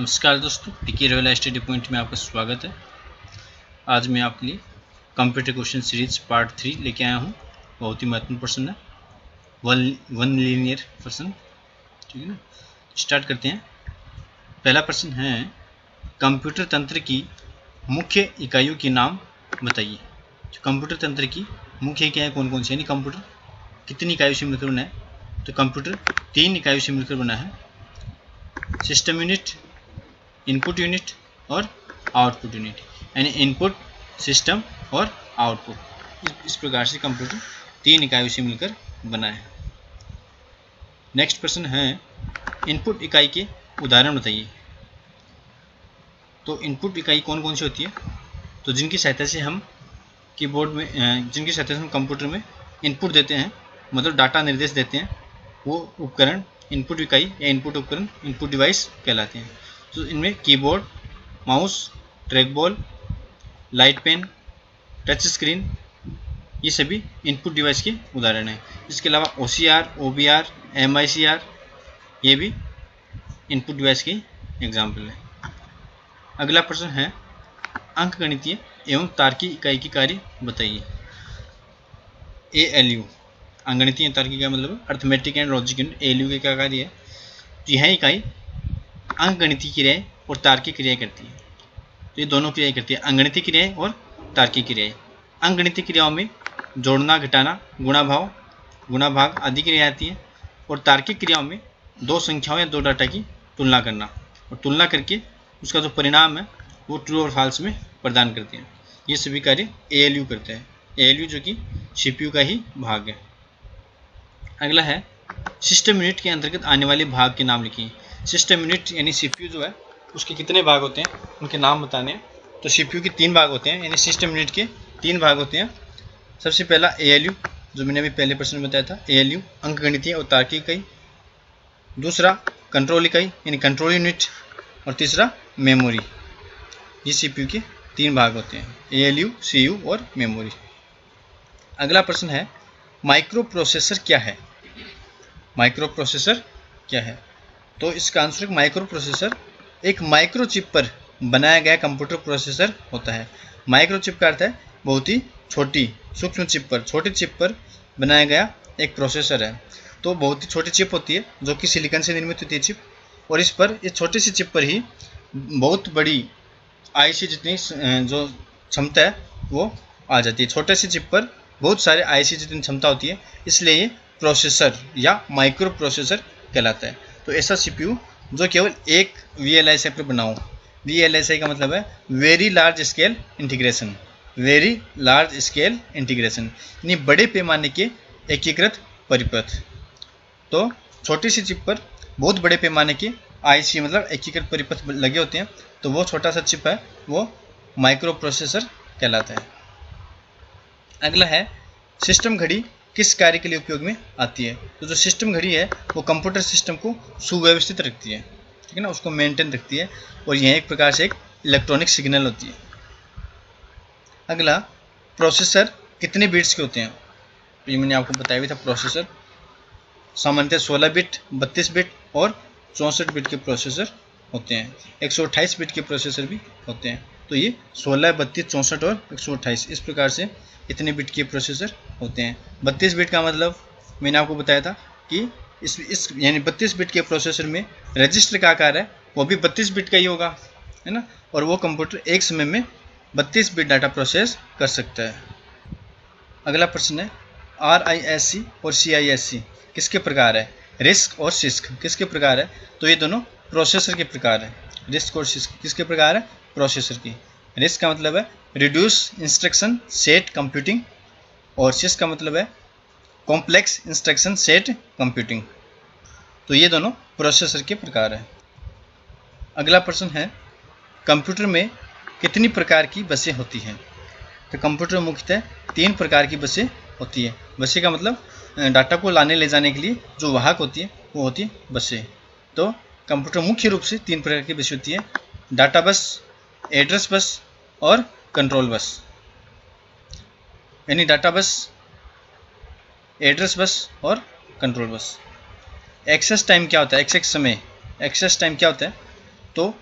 नमस्कार दोस्तों, टीके रॉयल स्टडी पॉइंट में आपका स्वागत है। आज मैं आपके लिए कंप्यूटर क्वेश्चन सीरीज पार्ट 3 लेके आया हूँ। बहुत ही महत्वपूर्ण प्रश्न है, वन लीनियर प्रश्न। ठीक है ना, स्टार्ट करते हैं। पहला प्रश्न है, कंप्यूटर तंत्र की मुख्य इकाइयों के नाम बताइए। कंप्यूटर तंत्र की मुख्य इकाइयाँ कौन कौन सी, यानी कंप्यूटर कितनी इकाइयों से मिलकर बना है? तो कंप्यूटर 3 इकाइयों से मिलकर बना है, सिस्टम यूनिट, इनपुट यूनिट और आउटपुट यूनिट, यानी इनपुट, सिस्टम और आउटपुट। इस प्रकार से कंप्यूटर 3 इकाइयों से मिलकर बना है। नेक्स्ट प्रश्न है, इनपुट इकाई के उदाहरण बताइए। तो इनपुट इकाई कौन कौन सी होती है? तो जिनकी सहायता से हम कीबोर्ड में जिनकी सहायता से हम कंप्यूटर में इनपुट देते हैं, मतलब डाटा निर्देश देते हैं, वो उपकरण इनपुट इकाई या इनपुट उपकरण, इनपुट डिवाइस कहलाते हैं। तो इनमें keyboard, mouse, track ball, light pen, touch screen, ये सभी इनपुट डिवाइस के उदाहरण हैं। इसके अलावा OCR, OBR, MICR, ये भी इनपुट डिवाइस की एग्जाम्पल है। अगला प्रश्न है, अंकगणितीय एवं तार्किक इकाई की कार्य बताइए। ALU, अंकगणितीय तार्किक इकाई मतलब arithmetic and logic unit. ALU का क्या कार्य है? यह इकाई अंकगणितीय क्रियाएं और तार्किक क्रियाएं करती है। तो ये दोनों क्रियाएं करती है, अंकगणितीय क्रियाएं और तार्किक क्रियाएं। अंकगणितीय क्रियाओं में जोड़ना, घटाना, गुणा भाग आदि क्रियाएं आती हैं, और तार्किक क्रियाओं में दो संख्याओं या दो डाटा की तुलना करना, और तुलना करके उसका जो परिणाम है वो ट्रू और फॉल्स में प्रदान करते हैं। ये सभी कार्य ALU करते हैं। ALU जो कि CPU का ही भाग है। अगला है, सिस्टम यूनिट के अंतर्गत आने वाले भाग के नाम लिखिए। सिस्टम यूनिट यानी CPU जो है, उसके कितने भाग होते हैं, उनके नाम बताने हैं। तो CPU के 3 भाग होते हैं, यानी सिस्टम यूनिट के 3 भाग होते हैं। सबसे पहला ALU, जो मैंने अभी पहले प्रश्न में बताया था, ALU अंकगणितीय और तार्किक इकाई। दूसरा कंट्रोल इकाई यानी कंट्रोल यूनिट, और तीसरा मेमोरी। ये CPU के 3 भाग होते हैं, ALU, CU और मेमोरी। अगला प्रश्न है, माइक्रो प्रोसेसर क्या है? माइक्रो प्रोसेसर क्या है? तो इसका आंसर, माइक्रो प्रोसेसर एक माइक्रो चिप पर बनाया गया कंप्यूटर प्रोसेसर होता है। माइक्रो चिप का अर्थ है बहुत ही छोटी, सूक्ष्म चिप पर, छोटी चिप पर बनाया गया एक प्रोसेसर है। तो बहुत ही छोटी चिप होती है जो कि सिलिकॉन से निर्मित होती है चिप, और इस पर, इस छोटी सी चिप पर ही बहुत बड़ी IC जितनी जो क्षमता है वो आ जाती है। छोटे सी चिप पर बहुत सारे IC जितनी क्षमता होती है, इसलिए ये प्रोसेसर या माइक्रो प्रोसेसर कहलाता है। तो ऐसा CPU जो केवल एक VLSI पर बना हो। VLSI का मतलब है very large scale integration, very large scale integration, यानी बड़े पैमाने के एकीकृत परिपथ। तो छोटी सी चिप पर बहुत बड़े पैमाने के IC मतलब एकीकृत परिपथ लगे होते हैं, तो वो छोटा सा चिप है वो माइक्रो प्रोसेसर कहलाता है। अगला है, सिस्टम घड़ी किस कार्य के लिए उपयोग में आती है? तो जो सिस्टम घड़ी है वो कंप्यूटर सिस्टम को सुव्यवस्थित रखती है, ठीक है ना, उसको मेंटेन रखती है, और यह एक प्रकार से एक इलेक्ट्रॉनिक सिग्नल होती है। अगला, प्रोसेसर कितने बिट्स के होते हैं? ये मैंने आपको बताया भी था। प्रोसेसर सामान्यतः 16 बिट, 32 बिट और 64 बिट के प्रोसेसर होते हैं। 128 बिट के प्रोसेसर भी होते हैं। तो ये 16, 32, 64 और 128, इस प्रकार से इतने बिट के प्रोसेसर होते हैं। 32 बिट का मतलब मैंने आपको बताया था कि इस यानी 32 बिट के प्रोसेसर में रजिस्टर का आकार है वो भी 32 बिट का ही होगा, है ना, और वो कंप्यूटर एक समय में 32 बिट डाटा प्रोसेस कर सकता है। अगला प्रश्न है, RISC और CISC किसके प्रकार है? रिस्क और सिस्क किसके प्रकार है? तो ये दोनों प्रोसेसर के प्रकार है। रिस्क और सिस्क किसके प्रकार है? प्रोसेसर की। रिस्क का मतलब है रिड्यूस इंस्ट्रक्शन सेट कंप्यूटिंग, और सिस्क का मतलब है कॉम्प्लेक्स इंस्ट्रक्शन सेट कंप्यूटिंग। तो ये दोनों प्रोसेसर के प्रकार है। अगला प्रश्न है, कंप्यूटर में कितनी प्रकार की बसें होती हैं? तो कंप्यूटर में मुख्यतः 3 प्रकार की बसें होती है। बसें का मतलब डाटा को लाने ले जाने के लिए जो वाहक होती है वो होती है बसें। तो कंप्यूटर मुख्य रूप से 3 प्रकार की बसें होती है, डाटा बस, एड्रेस बस और कंट्रोल बस। यानी डाटा बस, एड्रेस बस और कंट्रोल बस। एक्सेस टाइम क्या होता है? एक्सेस समय, एक्सेस टाइम क्या होता है? तो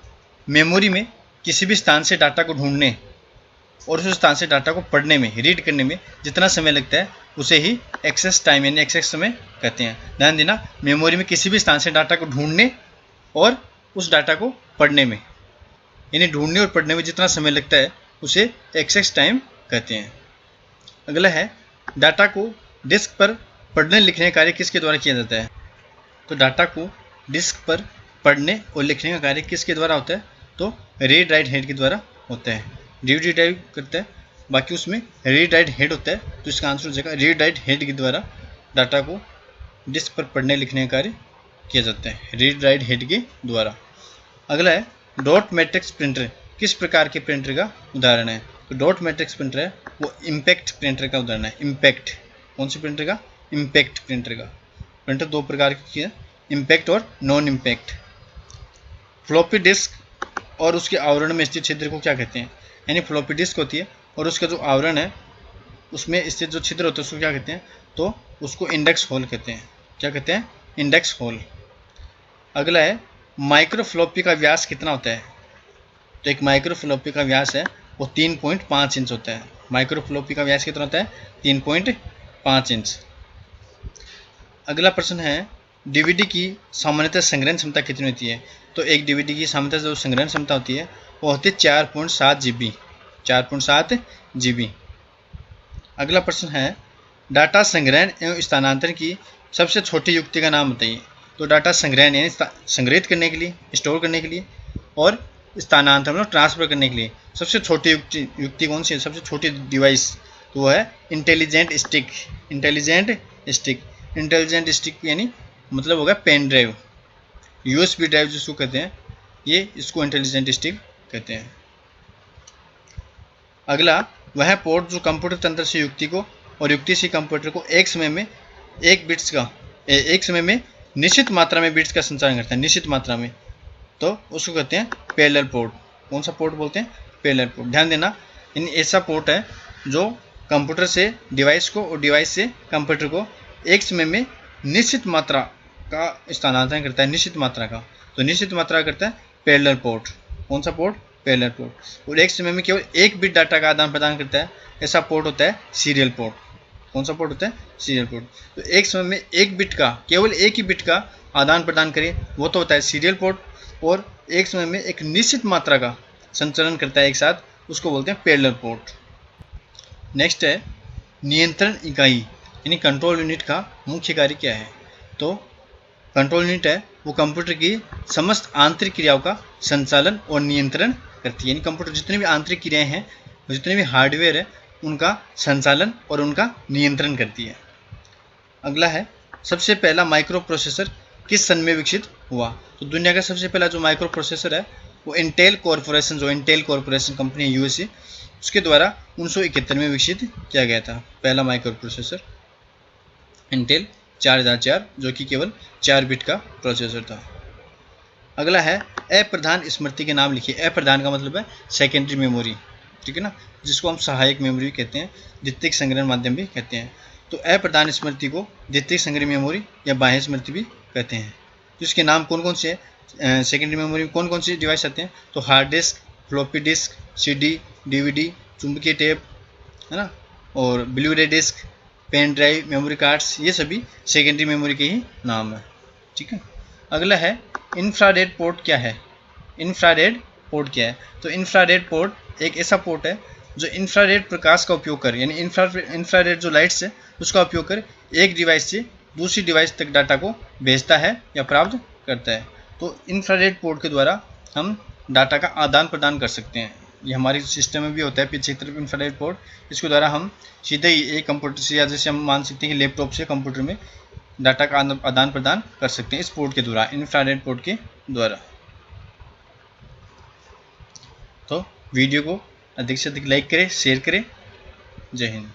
मेमोरी में किसी भी स्थान से डाटा को ढूंढने और उस स्थान से डाटा को पढ़ने में, रीड करने में जितना समय लगता है उसे ही एक्सेस टाइम यानी एक्सेस समय कहते हैं। ध्यान देना, मेमोरी में किसी भी स्थान से डाटा को ढूंढने और उस डाटा को पढ़ने में, यानी ढूंढने और पढ़ने में जितना समय लगता है उसे एक्सेस टाइम कहते हैं। अगला है, डाटा को डिस्क पर पढ़ने लिखने का कार्य किसके द्वारा किया जाता है? तो डाटा को डिस्क पर पढ़ने और लिखने का कार्य किसके द्वारा होता है? तो रीड राइट हेड के द्वारा होता है। रीड राइट करता है, बाकी उसमें रीड राइट हेड होता है, तो इसका आंसर हो जाएगा रीड राइट हेड के द्वारा डाटा को डिस्क पर पढ़ने लिखने का कार्य किया जाता है, रीड राइट हेड के द्वारा। अगला है, डॉट मैट्रिक्स प्रिंटर किस प्रकार के प्रिंटर का उदाहरण है? तो डॉट मैट्रिक्स प्रिंटर है वो इम्पैक्ट प्रिंटर का उदाहरण है। इम्पैक्ट, कौन से प्रिंटर का? इम्पैक्ट प्रिंटर का। प्रिंटर दो प्रकार की है, इम्पैक्ट और नॉन इम्पैक्ट। फ्लॉपी डिस्क और उसके आवरण में स्थित छिद्र को क्या कहते हैं? यानी फ्लॉपी डिस्क होती है और उसका जो आवरण है उसमें स्थित जो छिद्र होता है उसको क्या कहते हैं? तो उसको इंडेक्स होल कहते हैं। क्या कहते हैं? Index hole. अगला है, माइक्रो फ्लॉपी का व्यास कितना होता है? तो एक माइक्रो फ्लॉपी का व्यास है वो 3.5 इंच होता है। माइक्रो फ्लॉपी का व्यास कितना होता है? 3.5 इंच। अगला प्रश्न है, डीवीडी की सामान्यतः संग्रहण क्षमता कितनी होती है? तो एक डीवीडी की सामान्यतः जो संग्रहण क्षमता होती है वो होती है 4.7 GB। 4.7 GB। अगला प्रश्न है, डाटा संग्रहण एवं स्थानांतरण की सबसे छोटी युक्ति का नाम बताइए। तो डाटा संग्रहण यानी संग्रहित करने के लिए, स्टोर करने के लिए, और स्थानांतरण मतलब ट्रांसफर करने के लिए सबसे छोटी युक्ति कौन सी है? सबसे छोटी डिवाइस तो वो है intelligent stick. Intelligent stick, intelligent stick यानी मतलब होगा पेन ड्राइव, यूएसबी ड्राइव जिसको कहते हैं, ये इसको इंटेलिजेंट स्टिक कहते हैं। अगला, वह पोर्ट जो कंप्यूटर तंत्र से युक्ति को और युक्ति से कंप्यूटर को एक समय में निश्चित मात्रा में बिट्स का संचालन करता है, निश्चित मात्रा में, तो उसको कहते हैं पैरेलल पोर्ट। कौन सा पोर्ट बोलते हैं? Parallel port. ध्यान देना, इन ऐसा पोर्ट है जो कंप्यूटर से डिवाइस को और डिवाइस से कंप्यूटर को एक समय में निश्चित मात्रा का स्थानांतरण करता है, निश्चित मात्रा का। तो निश्चित मात्रा करता है पैरेलल पोर्ट। कौन सा पोर्ट? Parallel port. और एक समय में केवल एक बिट डाटा का आदान प्रदान करता है, ऐसा पोर्ट होता है सीरियल पोर्ट। कौन सा पोर्ट होता है? Serial port. तो एक समय में एक बिट का, केवल एक ही बिट का आदान प्रदान करे वो तो होता है सीरियल पोर्ट, और एक समय में एक निश्चित मात्रा का संचालन करता है एक साथ, उसको बोलते हैं पैरेलल पोर्ट। नेक्स्ट है, नियंत्रण इकाई यानी कंट्रोल यूनिट का मुख्य कार्य क्या है? तो कंट्रोल यूनिट है वो कंप्यूटर की समस्त आंतरिक क्रियाओं का संचालन और नियंत्रण करती है। यानी कंप्यूटर जितनी भी आंतरिक क्रियाएं हैं, जितने भी हार्डवेयर है, उनका संचालन और उनका नियंत्रण करती है। अगला है, सबसे पहला माइक्रो प्रोसेसर किस सन में विकसित हुआ? तो दुनिया का सबसे पहला जो माइक्रो प्रोसेसर है वो इंटेल कॉरपोरेशन, जो इंटेल कॉरपोरेशन कंपनी है यूएसए, उसके द्वारा 1971 में विकसित किया गया था पहला माइक्रो प्रोसेसर इंटेल 4004, जो कि केवल 4 बिट का प्रोसेसर था। अगला है, अप्रधान स्मृति के नाम लिखिए। अप्रधान का मतलब है सेकेंडरी मेमोरी, ठीक है ना, जिसको हम सहायक मेमोरी कहते हैं, द्वितीयक संग्रहण माध्यम भी कहते हैं। तो अप्रधान स्मृति को द्वितीयक संग्रह मेमोरी या बाह्य स्मृति भी कहते हैं। जिसके नाम कौन कौन से हैं? सेकेंडरी मेमोरी में कौन कौन सी डिवाइस आते हैं? तो hard disk, floppy disk, CD, DVD, चुंबकीय टेप, है ना, और blue ray disc, pen drive, memory cards, ये सभी सेकेंडरी मेमोरी के ही नाम है, ठीक है। अगला है, इंफ्रारेड पोर्ट क्या है? इंफ्रारेड पोर्ट क्या है? तो इंफ्रारेड पोर्ट एक ऐसा पोर्ट है जो इंफ्रारेड प्रकाश का उपयोग कर, यानी इंफ्रारेड जो लाइट्स है उसका उपयोग कर एक डिवाइस से दूसरी डिवाइस तक डाटा को भेजता है या प्राप्त करता है। तो इंफ्रारेड पोर्ट के द्वारा हम डाटा का आदान प्रदान कर सकते हैं। ये हमारे सिस्टम में भी होता है पीछे की तरफ इंफ्रारेड पोर्ट, इसके द्वारा हम सीधे ही एक कंप्यूटर से, या जैसे हम मान सकते हैं कि लैपटॉप से कंप्यूटर में डाटा का आदान प्रदान कर सकते हैं इस पोर्ट के द्वारा, इंफ्रारेड पोर्ट के द्वारा। तो वीडियो को अधिक से अधिक लाइक करें, शेयर करें। जय हिंद।